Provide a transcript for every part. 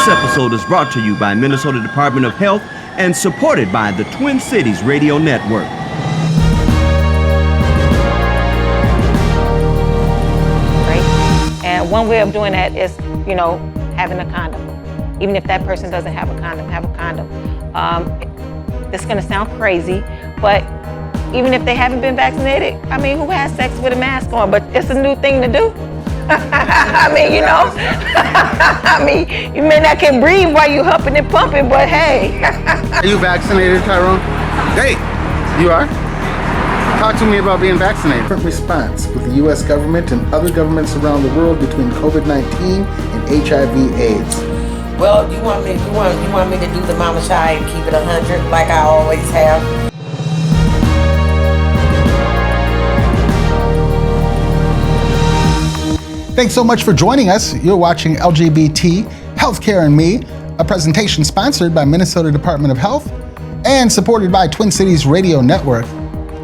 episode is brought to you by Minnesota Department of Health and supported by the Twin Cities Radio Network. Right? And one way of doing that is, having a condom. Even if that person doesn't have a condom, have a condom. It's gonna sound crazy, but even if they haven't been vaccinated, who has sex with a mask on? But it's a new thing to do. You may not can breathe while you humping and pumping, but hey. Are you vaccinated, Tyrone? Hey! You are? Talk to me about being vaccinated. Different response with the U.S. government and other governments around the world between COVID-19 and HIV/AIDS. Well, you want me to do the mama shy and keep it 100 like I always have? Thanks so much for joining us. You're watching LGBT, Healthcare and Me, a presentation sponsored by Minnesota Department of Health and supported by Twin Cities Radio Network.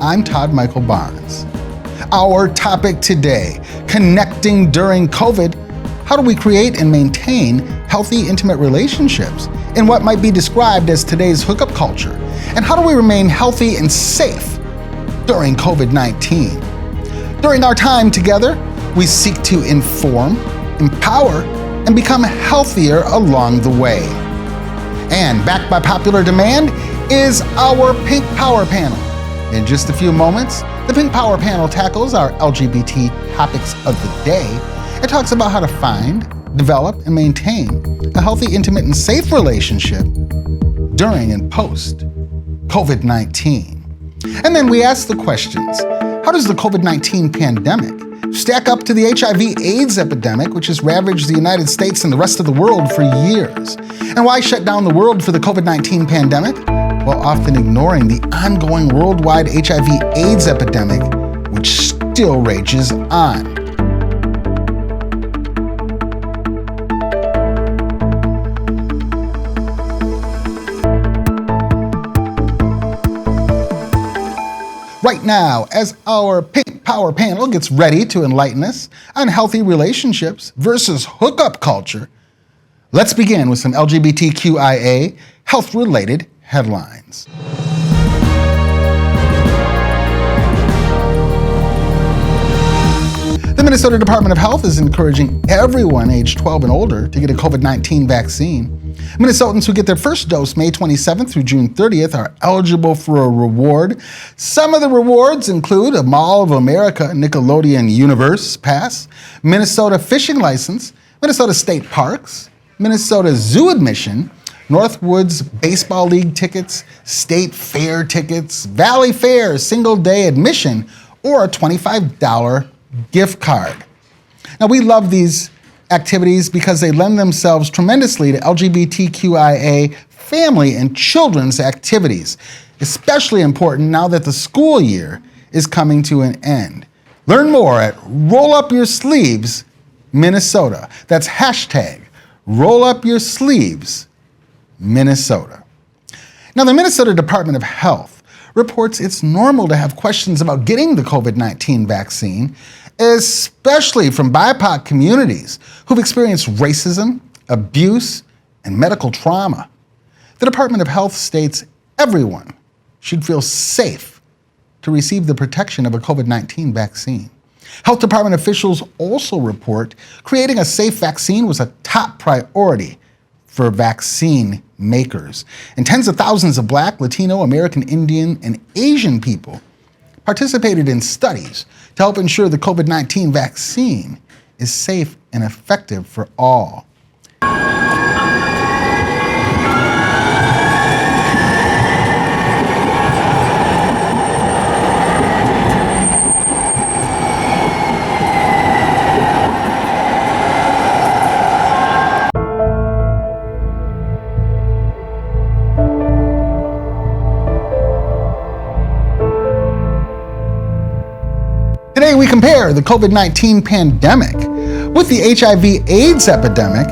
I'm Todd Michael Barnes. Our topic today, connecting during COVID. How do we create and maintain healthy, intimate relationships in what might be described as today's hookup culture? And how do we remain healthy and safe during COVID-19? During our time together, we seek to inform, empower, and become healthier along the way. And backed by popular demand is our Pink Power Panel. In just a few moments, the Pink Power Panel tackles our LGBT topics of the day. It talks about how to find, develop, and maintain a healthy, intimate, and safe relationship during and post COVID-19. And then we ask the questions. How does the COVID-19 pandemic stack up to the HIV/AIDS epidemic, which has ravaged the United States and the rest of the world for years? And why shut down the world for the COVID-19 pandemic, while often ignoring the ongoing worldwide HIV/AIDS epidemic, which still rages on? Right now, as our Pink Power Panel gets ready to enlighten us on healthy relationships versus hookup culture, let's begin with some LGBTQIA health-related headlines. The Minnesota Department of Health is encouraging everyone aged 12 and older to get a COVID-19 vaccine. Minnesotans who get their first dose May 27th through June 30th are eligible for a reward. Some of the rewards include a Mall of America Nickelodeon Universe Pass, Minnesota fishing license, Minnesota State Parks, Minnesota Zoo admission, Northwoods Baseball League tickets, State Fair tickets, Valley Fair single day admission, or a $25 gift card. Now, we love these activities because they lend themselves tremendously to LGBTQIA family and children's activities, especially important now that the school year is coming to an end. Learn more at Roll Up Your Sleeves, Minnesota. That's hashtag Roll Up Your Sleeves, Minnesota. Now, the Minnesota Department of Health reports it's normal to have questions about getting the COVID-19 vaccine, especially from BIPOC communities who've experienced racism, abuse, and medical trauma. The Department of Health states everyone should feel safe to receive the protection of a COVID-19 vaccine. Health Department officials also report creating a safe vaccine was a top priority for vaccine makers. And tens of thousands of Black, Latino, American Indian, and Asian people participated in studies to help ensure the COVID-19 vaccine is safe and effective for all. Today we compare the COVID-19 pandemic with the HIV/AIDS epidemic.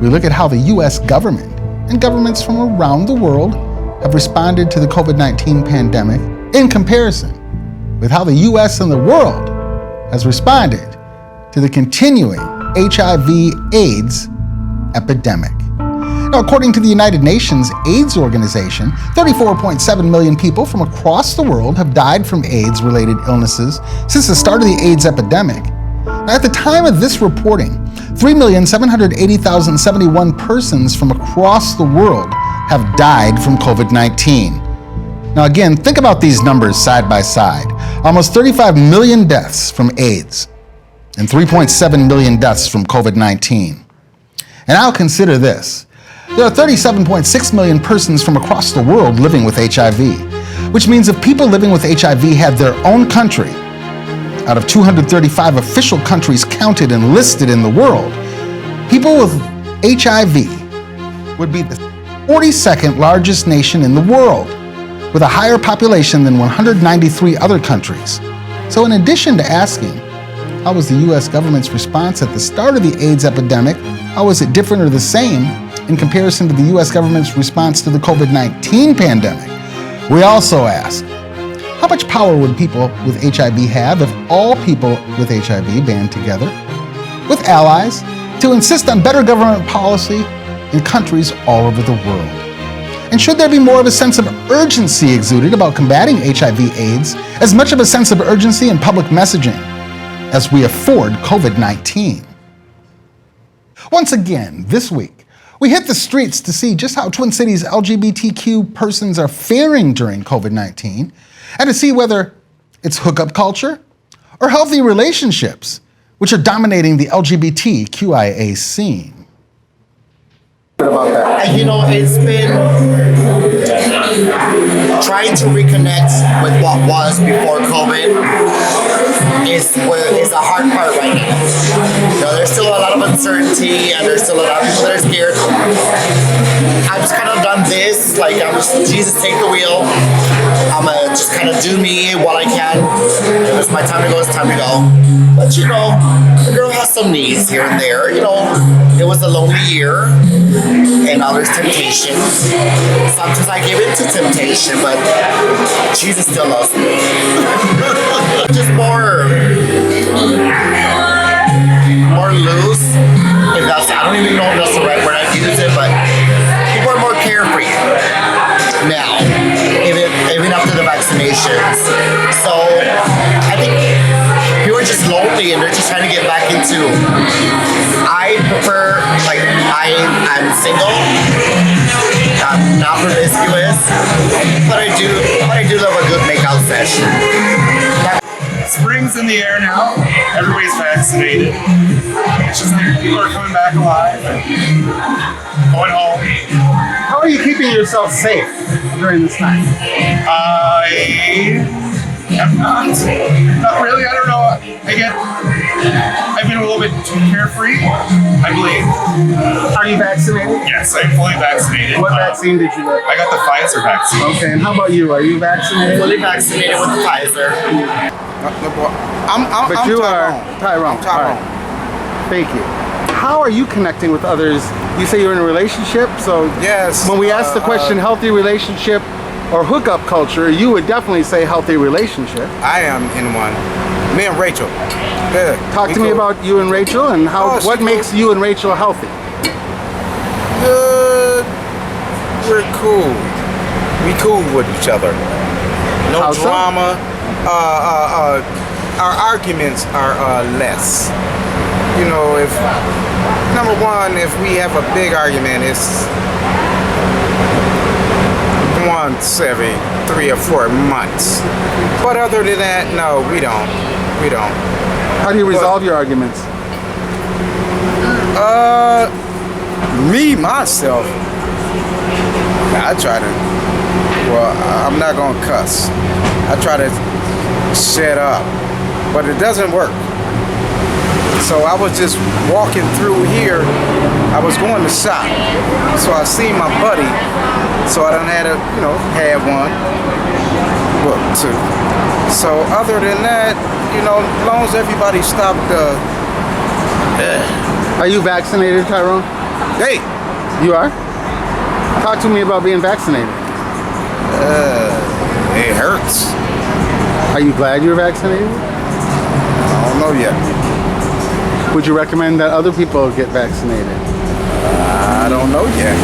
We look at how the U.S. government and governments from around the world have responded to the COVID-19 pandemic in comparison with how the U.S. and the world has responded to the continuing HIV/AIDS epidemic. Now, according to the United Nations AIDS Organization, 34.7 million people from across the world have died from AIDS-related illnesses since the start of the AIDS epidemic. Now, at the time of this reporting, 3,780,071 persons from across the world have died from COVID-19. Now again, think about these numbers side by side. Almost 35 million deaths from AIDS and 3.7 million deaths from COVID-19. And now consider this. There are 37.6 million persons from across the world living with HIV, which means if people living with HIV had their own country, out of 235 official countries counted and listed in the world, people with HIV would be the 42nd largest nation in the world, with a higher population than 193 other countries. So in addition to asking, how was the US government's response at the start of the AIDS epidemic, how was it different or the same in comparison to the US government's response to the COVID-19 pandemic, we also ask, how much power would people with HIV have if all people with HIV band together with allies to insist on better government policy in countries all over the world? And should there be more of a sense of urgency exuded about combating HIV/AIDS, as much of a sense of urgency in public messaging as we afford COVID-19? Once again, this week, we hit the streets to see just how Twin Cities LGBTQ persons are faring during COVID-19, and to see whether it's hookup culture or healthy relationships, which are dominating the LGBTQIA scene. You know, it's been trying to reconnect with what was before COVID is a hard part right now. You know, there's still a lot of uncertainty and there's still a lot of people that are scared. I've just kind of done this, like I'm just, Jesus, take the wheel. I'm gonna just kind of do me while I can. If it's my time to go, it's time to go. But you know, the girl has some needs here and there. You know, it was a lonely year. And now there's temptation. Sometimes I give in to temptation, but Jesus still loves me. Just more loose. If that's, I don't even know if that's the right word I use it, but people are more carefree now, even after the vaccinations. So I think people are just lonely and they're just trying to get back into. I prefer, like, I'm single, I'm not promiscuous, but I do love a good makeout session. Spring's in the air now. Everybody's vaccinated. It's just like people are coming back alive and going home. How are you keeping yourself safe during this time? I am not really. I don't know. I've been a little bit too carefree, I believe. Are you vaccinated? Yes, I'm fully vaccinated. What vaccine did you get? I got the Pfizer vaccine. Okay, and how about you? Are you vaccinated? Fully vaccinated with the Pfizer. But you are Tyrone. All right. Thank you. How are you connecting with others? You say you're in a relationship, so yes. When we ask the question healthy relationship or hookup culture, you would definitely say healthy relationship. I am in one. Me and Rachel. Yeah. Talk to me about you and Rachel and how what makes you and Rachel healthy. We're cool. We cool with each other. No How so? drama. Our arguments are less. You know, if number one, if we have a big argument, it's once every 3 or 4 months. But other than that, no, we don't. How do you resolve your arguments? Me, myself, I try to, I'm not gonna cuss. I try to shut up, but it doesn't work. So I was just walking through here. I was going to shop. So I seen my buddy. So I done had to, have one. Well, 2. So other than that, as long as everybody stopped Are you vaccinated, Tyrone? Hey! You are? Talk to me about being vaccinated. It hurts. Are you glad you're vaccinated? I don't know yet. Would you recommend that other people get vaccinated? I don't know yet.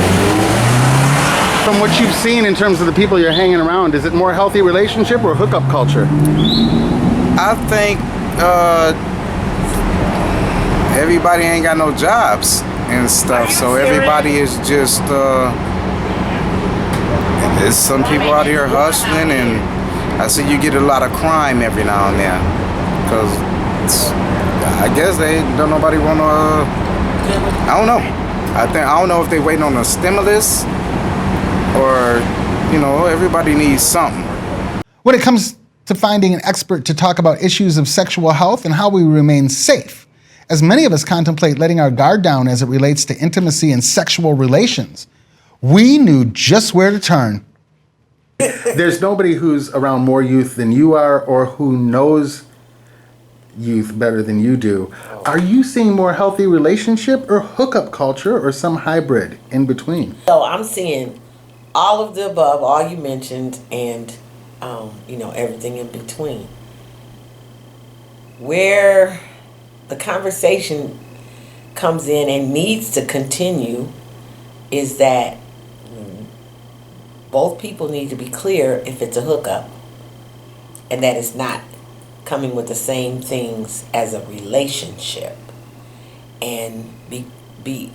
From what you've seen in terms of the people you're hanging around, is it more healthy relationship or hookup culture? I think everybody ain't got no jobs and stuff, so everybody is just there's some people out here hustling, and I see you get a lot of crime every now and then, because I guess don't nobody want to. I don't know. I don't know if they waiting on a stimulus or, everybody needs something. When it comes to finding an expert to talk about issues of sexual health and how we remain safe, as many of us contemplate letting our guard down as it relates to intimacy and sexual relations, we knew just where to turn. There's nobody who's around more youth than you are or who knows youth better than you do. Are you seeing more healthy relationship or hookup culture or some hybrid in between? So I'm seeing all of the above, all you mentioned, and everything in between. Where the conversation comes in and needs to continue is that both people need to be clear if it's a hookup and that it's not coming with the same things as a relationship, and be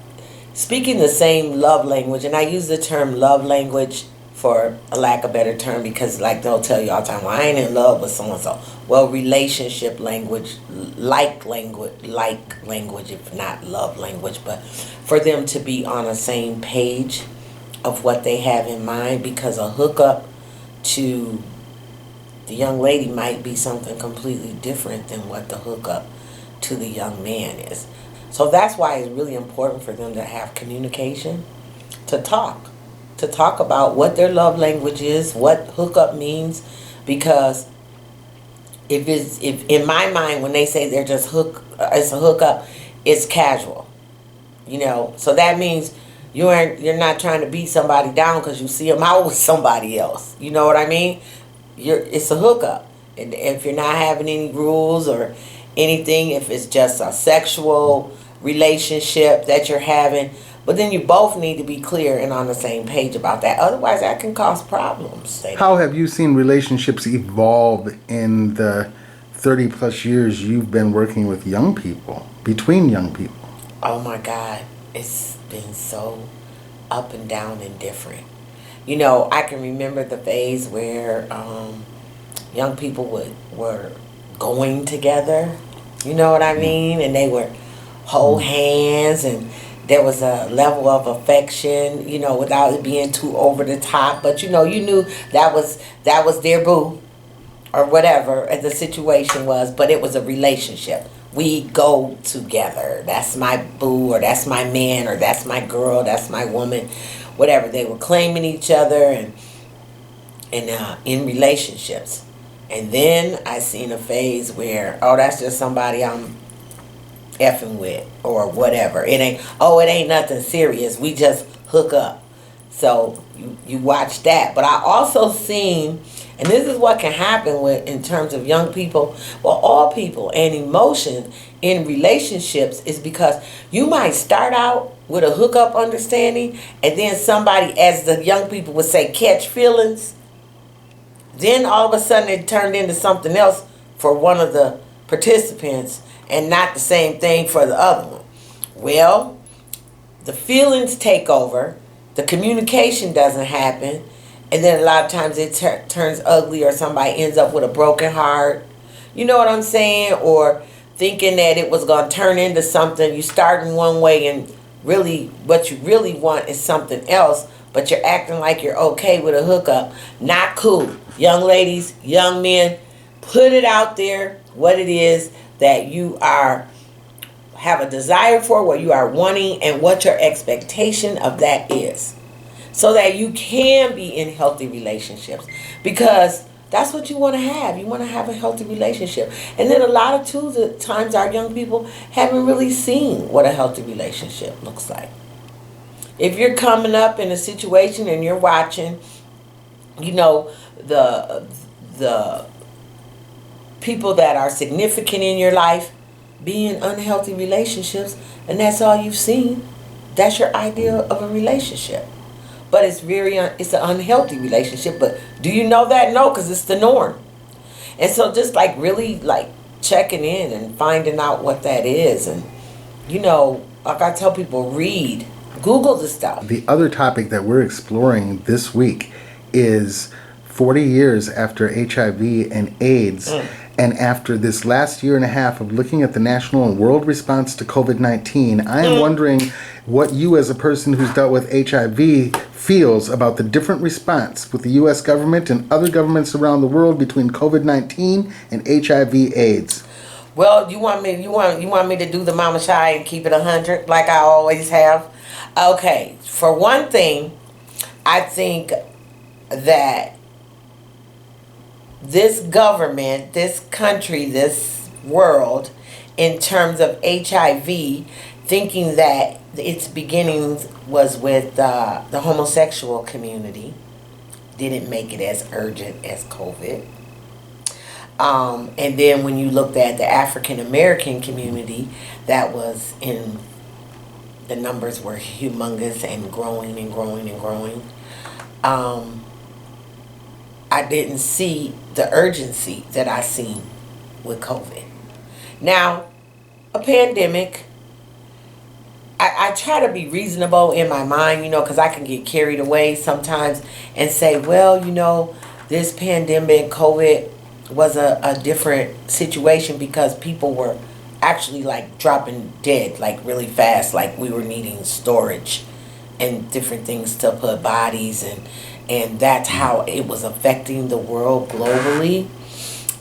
speaking the same love language. And I use the term love language for a lack of better term, because like they'll tell you all the time, well, I ain't in love with so-and-so. Well, relationship language, like language, if not love language, but for them to be on the same page of what they have in mind, because a hookup to the young lady might be something completely different than what the hookup to the young man is. So that's why it's really important for them to have communication, to talk about what their love language is, what hookup means, because if in my mind, when they say they're just it's a hookup, it's casual, so that means you're not trying to beat somebody down because you see them out with somebody else. You know what I mean? It's a hookup, and if you're not having any rules or anything, if it's just a sexual relationship that you're having, but then you both need to be clear and on the same page about that. Otherwise, that can cause problems. How have you seen relationships evolve in the 30 plus years you've been working with young people, between young people? Oh my God, it's been so up and down and different. I can remember the phase where young people were going together, you know what I mean? And they would hold hands, and there was a level of affection, without it being too over the top. But, you knew that was their boo or whatever the situation was, but it was a relationship. We go together. That's my boo, or that's my man, or that's my girl, that's my woman. Whatever, they were claiming each other and in relationships. And then I seen a phase where, that's just somebody I'm effing with or whatever. It ain't nothing serious. We just hook up. So you watch that. But I also seen, and this is what can happen in terms of young people, well, all people, and emotions in relationships, is because you might start out with a hookup understanding, and then somebody, as the young people would say, catch feelings. Then all of a sudden it turned into something else for one of the participants, and not the same thing for the other one. Well, the feelings take over, the communication doesn't happen, and then a lot of times it turns ugly, or somebody ends up with a broken heart. You know what I'm saying? Or thinking that it was going to turn into something. You start in one way, and really what you really want is something else, but you're acting like you're okay with a hookup. Not cool. Young ladies, young men, put it out there what it is that you have a desire for, what you are wanting, and what your expectation of that is, so that you can be in healthy relationships, because that's what you want to have. You want to have a healthy relationship. And then a lot of times our young people haven't really seen what a healthy relationship looks like. If you're coming up in a situation and you're watching, the people that are significant in your life be in unhealthy relationships, and that's all you've seen, that's your idea of a relationship. But it's it's an unhealthy relationship. But do you know that? No, because it's the norm. And so just like really like checking in and finding out what that is. And, you know, like I tell people, read, Google the stuff. The other topic that we're exploring this week is 40 years after HIV and AIDS, and after this last year and a half of looking at the national and world response to COVID-19, I am wondering what you as a person who's dealt with HIV feels about the different response with the U.S. government and other governments around the world between COVID-19 and HIV/AIDS. Well, you want me to do the Mama Shy and keep it 100 like I always have? Okay, for one thing, I think that this government, this country, this world, in terms of HIV, thinking that its beginnings was with the homosexual community, didn't make it as urgent as COVID. And then when you looked at the African American community, that was in, the numbers were humongous and growing and growing and growing. I didn't see the urgency that I seen with COVID. Now, a pandemic, I try to be reasonable in my mind, you know, because I can get carried away sometimes and say, well, you know, this pandemic, COVID, was a different situation because people were actually like dropping dead like really fast, like we were needing storage and different things to put bodies, and that's how it was affecting the world globally.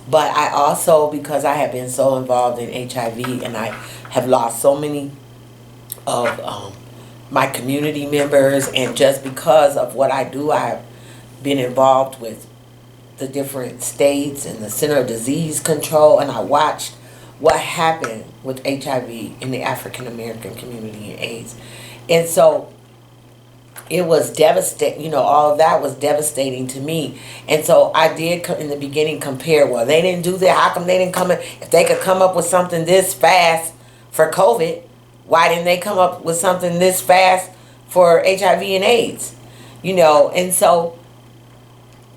But I also, because I have been so involved in HIV and I have lost so many of my community members, and just because of what I do, I've been involved with the different states and the Center of Disease Control, and I watched what happened with HIV in the African American community and AIDS. And so it was devastating, you know, all of that was devastating to me. And so I did in the beginning compare, well, they didn't do that, how come they didn't come in? If they could come up with something this fast for COVID, why didn't they come up with something this fast for HIV and AIDS? You know, and so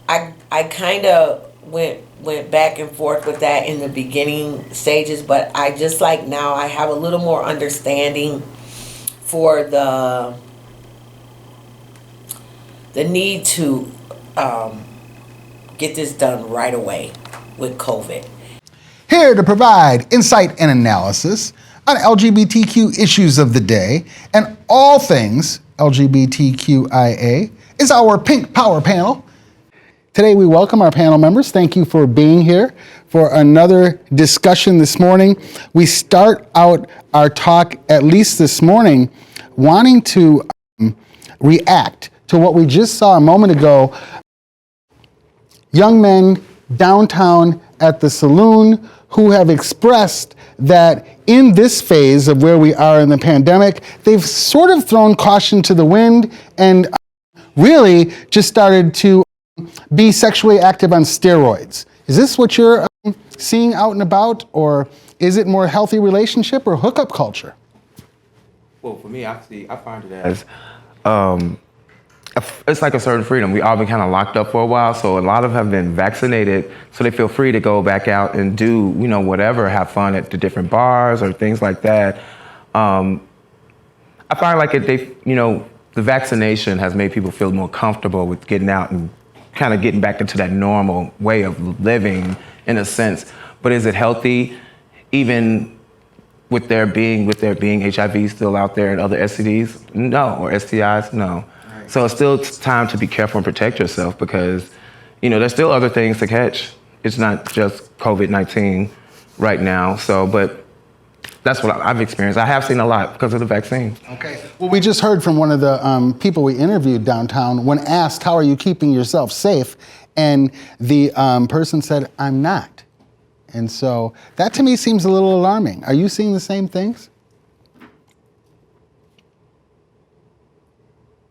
I kind of went back and forth with that in the beginning stages, but I just like now I have a little more understanding for the need to get this done right away with COVID. Here to provide insight and analysis on LGBTQ issues of the day and all things LGBTQIA is our Pink Power Panel. Today we welcome our panel members. Thank you for being here for another discussion this morning. We start out our talk, at least this morning, wanting to react to what we just saw a moment ago. Young men downtown at the saloon who have expressed that in this phase of where we are in the pandemic, they've sort of thrown caution to the wind and really just started to be sexually active on steroids. Is this what you're seeing out and about, or is it more healthy relationship or hookup culture? Well, for me, I find it as it's like a certain freedom. We all been kind of locked up for a while, so a lot of them have been vaccinated, so they feel free to go back out and do, you know, whatever, have fun at the different bars or things like that. I find like the vaccination has made people feel more comfortable with getting out and kind of getting back into that normal way of living in a sense. But is it healthy, even with there being HIV still out there and other STDs? No, or STIs? No. Right. So it's still time to be careful and protect yourself because, you know, there's still other things to catch. It's not just COVID-19 right now. So, but that's what I've experienced. I have seen a lot because of the vaccine. Okay. Well, we just heard from one of the people we interviewed downtown when asked, how are you keeping yourself safe? And the person said, I'm not. And so that to me seems a little alarming. Are you seeing the same things?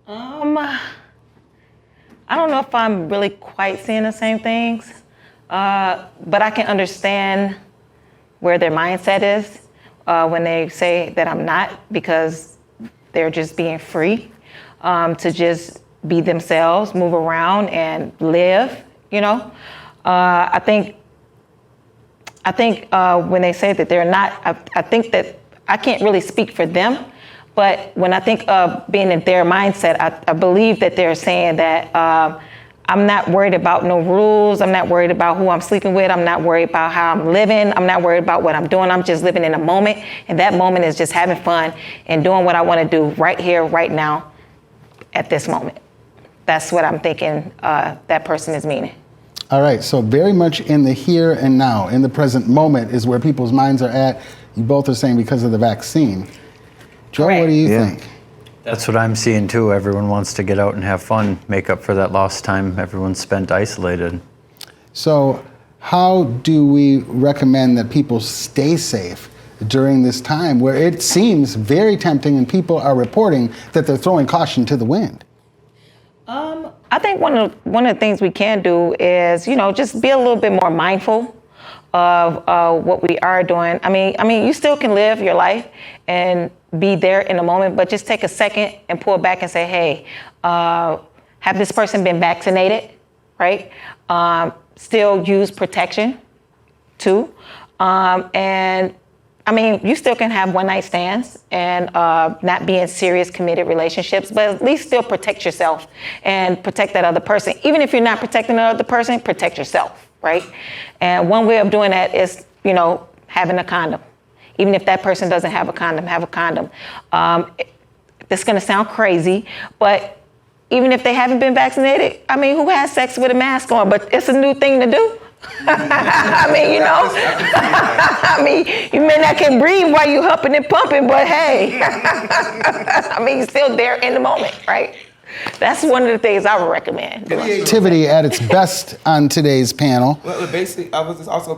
I don't know if I'm really quite seeing the same things, but I can understand where their mindset is when they say that I'm not, because they're just being free to just be themselves, move around and live, you know. I think when they say that they're not, I think that I can't really speak for them, but when I think of being in their mindset, I believe that they're saying that I'm not worried about no rules. I'm not worried about who I'm sleeping with. I'm not worried about how I'm living. I'm not worried about what I'm doing. I'm just living in a moment. And that moment is just having fun and doing what I want to do right here, right now, at this moment. That's what I'm thinking that person is meaning. All right, so very much in the here and now, in the present moment is where people's minds are at. You both are saying because of the vaccine. Joe, Correct. what do you think? That's what I'm seeing too. Everyone wants to get out and have fun, make up for that lost time everyone's spent isolated. So how do we recommend that people stay safe during this time where it seems very tempting and people are reporting that they're throwing caution to the wind? I think one of the things we can do is, you know, just be a little bit more mindful of what we are doing. I mean, you still can live your life and be there in the moment, but just take a second and pull back and say, hey, have this person been vaccinated, right? Still use protection too. And I mean, you still can have one night stands and not be in serious committed relationships, but at least still protect yourself and protect that other person. Even if you're not protecting the other person, protect yourself, right? And one way of doing that is, you know, having a condom. Even if that person doesn't have a condom, have a condom. This is gonna sound crazy, but even if they haven't been vaccinated, I mean, who has sex with a mask on? But it's a new thing to do. I mean, you know, I mean, you may not can breathe while you humping and pumping, but hey, I mean, you're still there in the moment, right? That's one of the things I would recommend. Activity at its best on today's panel. Well, basically, I was also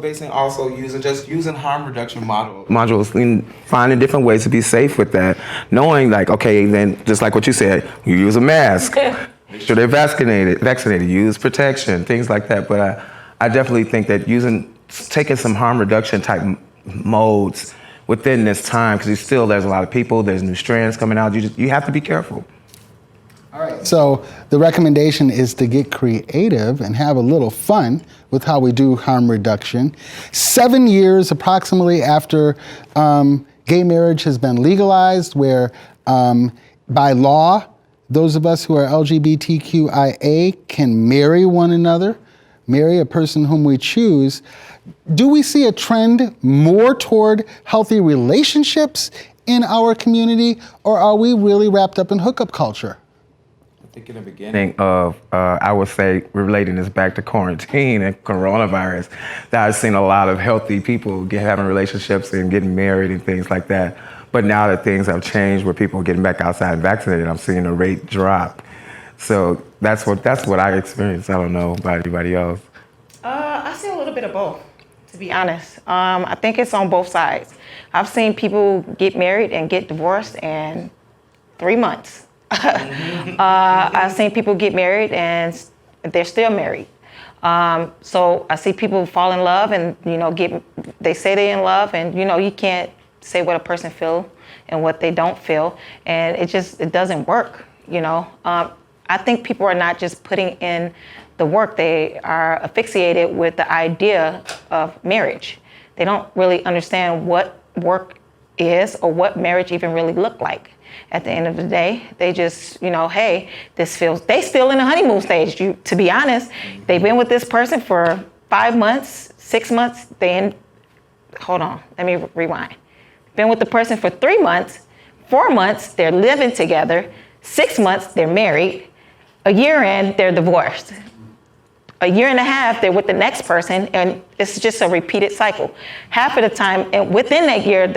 using harm reduction modules and finding different ways to be safe with that. Knowing like, okay, then just like what you said, you use a mask, make sure they're vaccinated, use protection, things like that. But I definitely think that taking some harm reduction type modes within this time, because there's a lot of people, there's new strands coming out. You have to be careful. All right. So the recommendation is to get creative and have a little fun with how we do harm reduction. 7 years approximately after gay marriage has been legalized, where by law, those of us who are LGBTQIA can marry one another, marry a person whom we choose. Do we see a trend more toward healthy relationships in our community, or are we really wrapped up in hookup culture? I think in the beginning of, I would say, relating this back to quarantine and coronavirus, that I've seen a lot of healthy people having relationships and getting married and things like that. But now that things have changed where people are getting back outside and vaccinated, I'm seeing the rate drop. So that's what I experienced. I don't know about anybody else. I see a little bit of both, to be honest. I think it's on both sides. I've seen people get married and get divorced in 3 months. I've seen people get married and they're still married. So I see people fall in love and, you know, they say they're in love, and, you know, you can't say what a person feels and what they don't feel. And it doesn't work, you know. I think people are not just putting in the work. They are asphyxiated with the idea of marriage. They don't really understand what work is or what marriage even really look like. At the end of the day, they just, you know, hey, they still in the honeymoon stage. To be honest, they've been with this person for 5 months, 6 months. Hold on, let me rewind. Been with the person for 3 months, 4 months, they're living together. 6 months, they're married. A year in, they're divorced. A year and a half, they're with the next person, and it's just a repeated cycle. Half of the time, and within that year,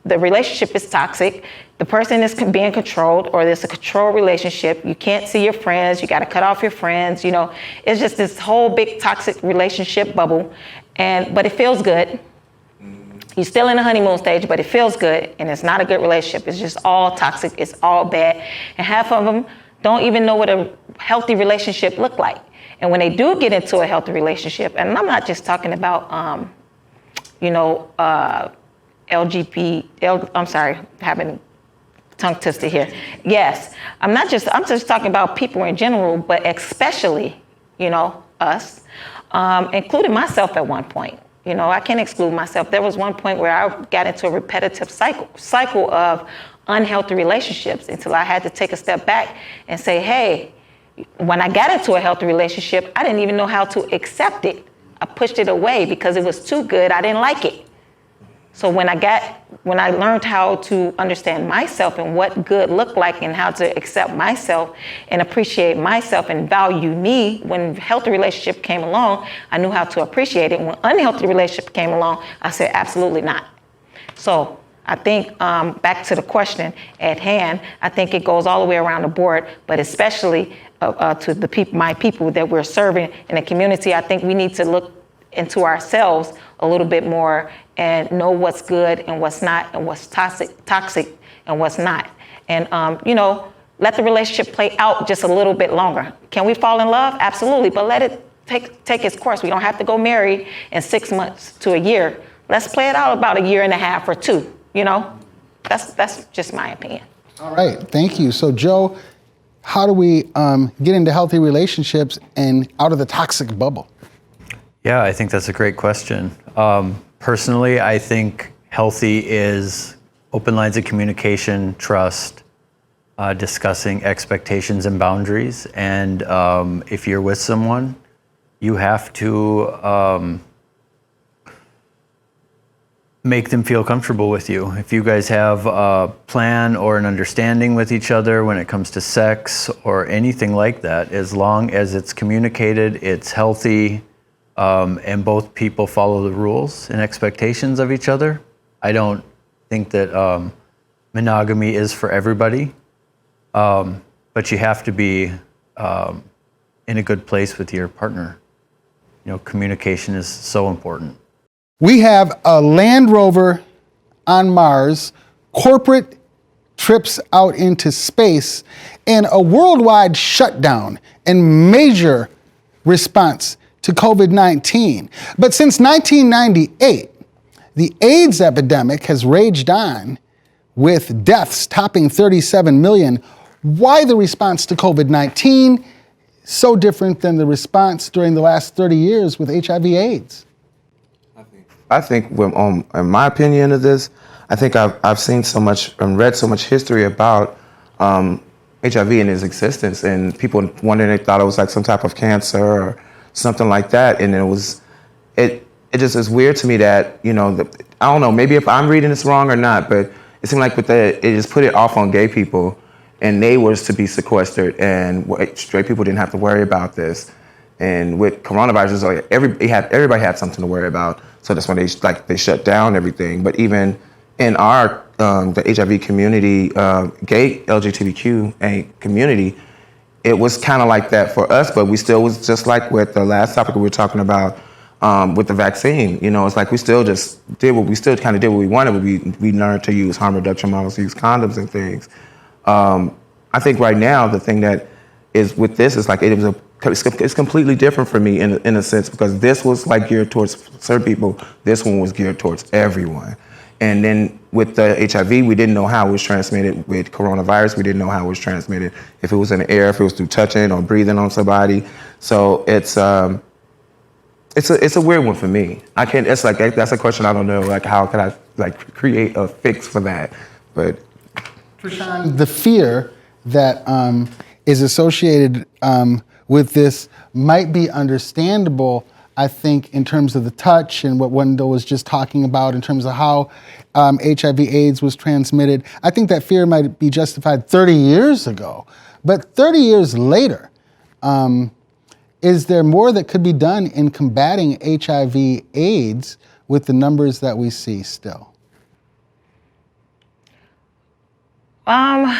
the relationship is toxic. The person is being controlled, or there's a control relationship. You can't see your friends. You got to cut off your friends. You know, it's just this whole big toxic relationship bubble. But it feels good. You're still in the honeymoon stage, but it feels good, and it's not a good relationship. It's just all toxic. It's all bad. And half of them don't even know what a healthy relationship look like. And when they do get into a healthy relationship, and I'm not just talking about, having tongue twister here. Yes, I'm just talking about people in general, but especially, us, including myself at one point. I can't exclude myself. There was one point where I got into a repetitive cycle of unhealthy relationships until I had to take a step back and say, hey, when I got into a healthy relationship, I didn't even know how to accept it. I pushed it away because it was too good. I didn't like it. So when I learned how to understand myself and what good looked like and how to accept myself and appreciate myself and value me, when healthy relationship came along, I knew how to appreciate it. When unhealthy relationship came along, I said, absolutely not. So I think back to the question at hand, I think it goes all the way around the board, but especially to the my people that we're serving in the community. I think we need to look into ourselves a little bit more and know what's good and what's not, and what's toxic and what's not. And, let the relationship play out just a little bit longer. Can we fall in love? Absolutely, but let it take its course. We don't have to go married in 6 months to a year. Let's play it out about a year and a half or two, That's just my opinion. All right, thank you. So Joe, how do we get into healthy relationships and out of the toxic bubble? Yeah, I think that's a great question. Personally, I think healthy is open lines of communication, trust, discussing expectations and boundaries. And if you're with someone, you have to make them feel comfortable with you. If you guys have a plan or an understanding with each other when it comes to sex or anything like that, as long as it's communicated, it's healthy, and both people follow the rules and expectations of each other, I don't think that monogamy is for everybody. But you have to be in a good place with your partner. Communication is so important. We have a Land Rover on Mars, corporate trips out into space, and a worldwide shutdown and major response to COVID-19. But since 1998, the AIDS epidemic has raged on, with deaths topping 37 million. Why the response to COVID-19 so different than the response during the last 30 years with HIV/AIDS? I think, in my opinion of this, I think I've seen so much and read so much history about HIV and its existence, and people wondering, they thought it was like some type of cancer or something like that, and it just is weird to me that, I don't know, maybe if I'm reading this wrong or not, but it seemed like it just put it off on gay people, and they was to be sequestered, and straight people didn't have to worry about this. And with coronavirus, like everybody had something to worry about, so that's when they shut down everything. But even in our the HIV community, gay LGBTQIA community, it was kind of like that for us, but we still was just like with the last topic we were talking about with the vaccine. It's like we still kind of did what we wanted, but we learned to use harm reduction models, use condoms and things. I think right now the thing that is with this is like it's completely different for me in a sense, because this was like geared towards certain people. This one was geared towards everyone. And then with the HIV, we didn't know how it was transmitted. With coronavirus, we didn't know how it was transmitted. If it was in the air, if it was through touching or breathing on somebody. So it's a weird one for me. It's like, that's a question I don't know. Like, how can I create a fix for that? But Trishan, the fear that is associated with this might be understandable, I think, in terms of the touch and what Wendell was just talking about in terms of how HIV/AIDS was transmitted. I think that fear might be justified 30 years ago. But 30 years later, is there more that could be done in combating HIV/AIDS with the numbers that we see still? Well,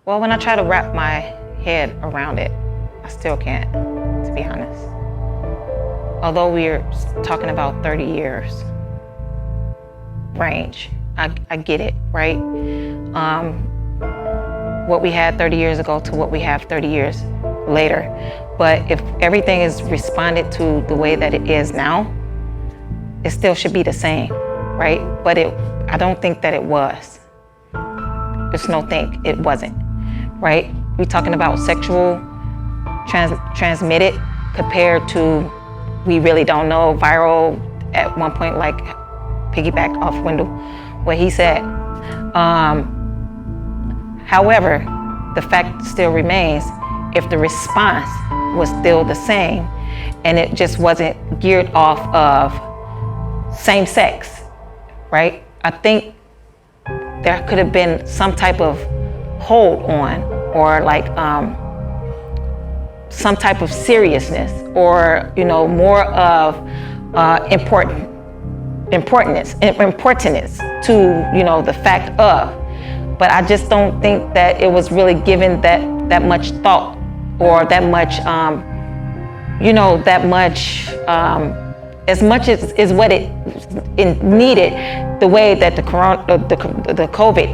when I try to wrap my head around it, I still can't, to be honest. Although we're talking about 30 years range, I get it, right? What we had 30 years ago to what we have 30 years later. But if everything is responded to the way that it is now, it still should be the same, right? But I don't think that it was. There's no think it wasn't, right? We're talking about sexual transmitted compared to we really don't know. Viral at one point, like piggyback off Wendell, what he said. However, the fact still remains, if the response was still the same and it just wasn't geared off of same sex, right? I think there could have been some type of hold on, or like some type of seriousness, or more of importance to the fact of. But I just don't think that it was really given that much thought, or that much as much as what it needed, the way that the COVID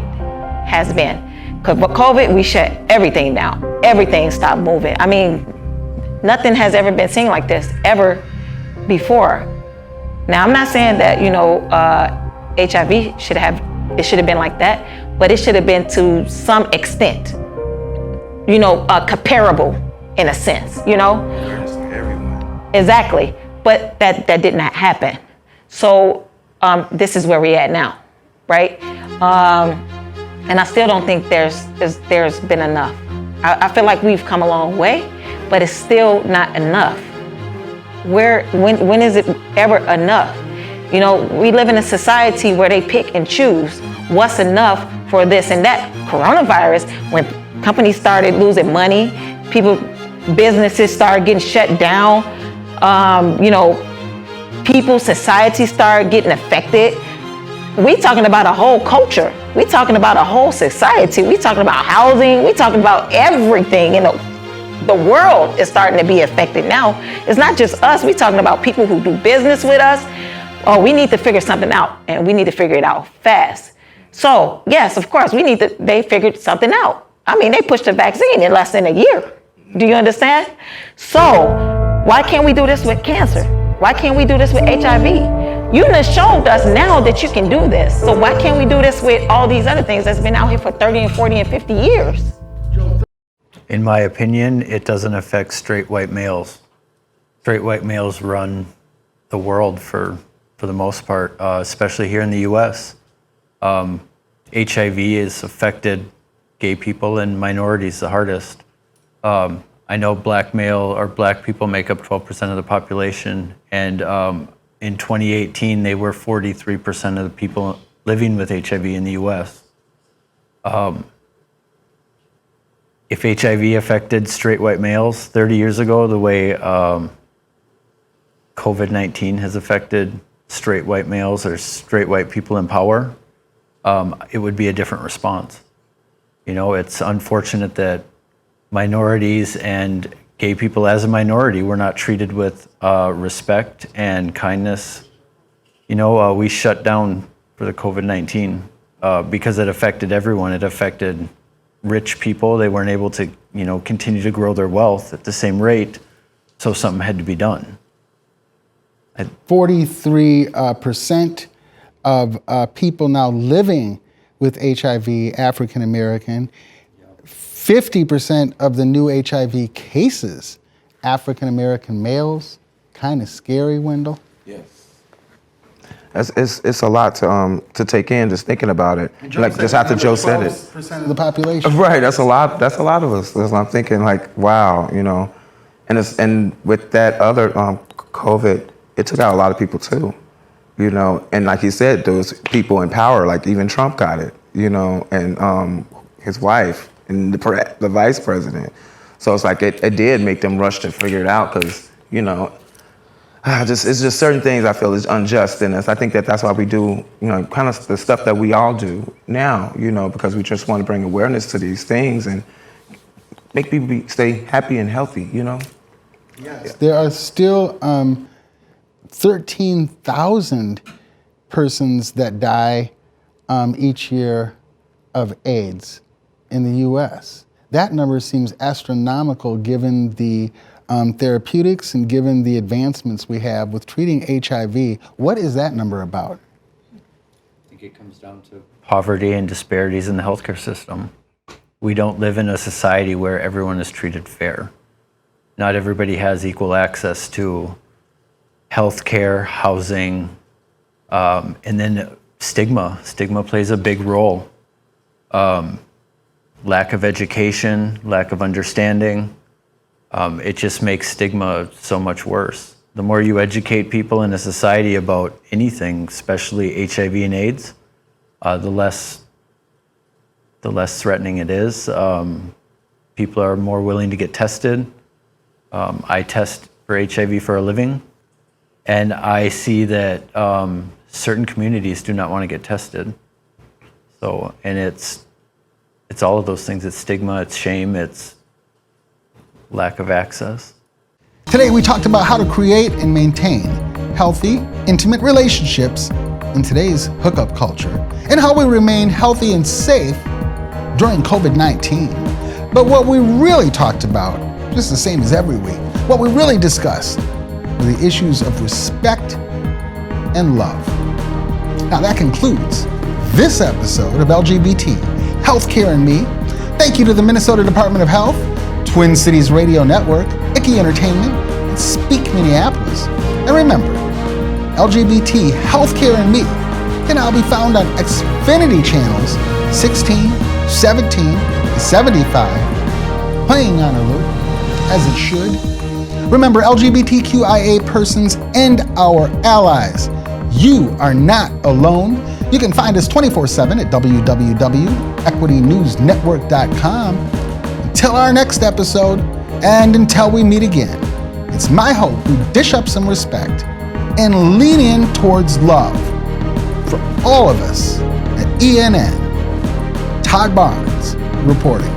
has been. Because with COVID, we shut everything down. Everything stopped moving. I mean, nothing has ever been seen like this ever before. Now, I'm not saying that HIV should have been like that, but it should have been to some extent, comparable in a sense, Exactly. But that did not happen. So this is where we're at now, right? And I still don't think there's been enough. I feel like we've come a long way, but it's still not enough. When is it ever enough? We live in a society where they pick and choose what's enough for this and that. Coronavirus, when companies started losing money, businesses started getting shut down, society started getting affected. We talking about a whole culture. We talking about a whole society. We talking about housing. We talking about everything. The world is starting to be affected now. It's not just us. We talking about people who do business with us. Oh, we need to figure something out, and we need to figure it out fast. So yes, of course, they figured something out. I mean, they pushed the vaccine in less than a year. Do you understand? So why can't we do this with cancer? Why can't we do this with HIV? You done showed us now that you can do this. So why can't we do this with all these other things that's been out here for 30 and 40 and 50 years? In my opinion, it doesn't affect straight white males. Straight white males run the world for the most part, especially here in the US. HIV has affected gay people and minorities the hardest. I know black people make up 12% of the population, and in 2018 they were 43% of the people living with HIV in the US. If HIV affected straight white males 30 years ago the way COVID-19 has affected straight white males or straight white people in power, it would be a different response. It's unfortunate that minorities and gay people as a minority were not treated with respect and kindness. We shut down for the COVID-19 because it affected everyone. It affected rich people. They weren't able to, continue to grow their wealth at the same rate, so something had to be done. 43% of people now living with HIV, African American. 50% of the new HIV cases, African American males. Kind of scary, Wendell. Yes. It's a lot to take in just thinking about it. Like just after Joe said it. 12% of the population. Right. That's a lot. That's a lot of us. That's what I'm thinking. Like, wow. And with that other COVID, it took out a lot of people too. And like you said, those people in power, like even Trump got it. And his wife. And the vice president. So it's like it did make them rush to figure it out because, it's just certain things I feel is unjust in us. I think that's why we do, kind of the stuff that we all do now, because we just want to bring awareness to these things and make people stay happy and healthy, Yes. Yeah. There are still 13,000 persons that die each year of AIDS in the U.S. That number seems astronomical given the therapeutics and given the advancements we have with treating HIV. What is that number about? I think think it comes down to poverty and disparities in the healthcare system. We don't live in a society where everyone is treated fair. Not everybody has equal access to healthcare, housing, and then stigma. Stigma plays a big role. Lack of education, lack of understanding, it just makes stigma so much worse. The more you educate people in a society about anything, especially HIV and AIDS, the less threatening it is. People are more willing to get tested. I test for HIV for a living, and I see that certain communities do not want to get tested. So, and it's all of those things. It's stigma, it's shame, it's lack of access. Today we talked about how to create and maintain healthy, intimate relationships in today's hookup culture, and how we remain healthy and safe during COVID-19. But what we really talked about, just the same as every week, what we really discussed were the issues of respect and love. Now that concludes this episode of LGBT Healthcare and Me. Thank you to the Minnesota Department of Health, Twin Cities Radio Network, Icky Entertainment, and Speak Minneapolis. And remember, LGBT Healthcare and Me can now be found on Xfinity channels 16, 17, and 75, playing on a loop, as it should. Remember, LGBTQIA persons and our allies, you are not alone. You can find us 24/7 at www.equitynewsnetwork.com. Until our next episode, and until we meet again, it's my hope we dish up some respect and lean in towards love. For all of us at ENN, Todd Barnes reporting.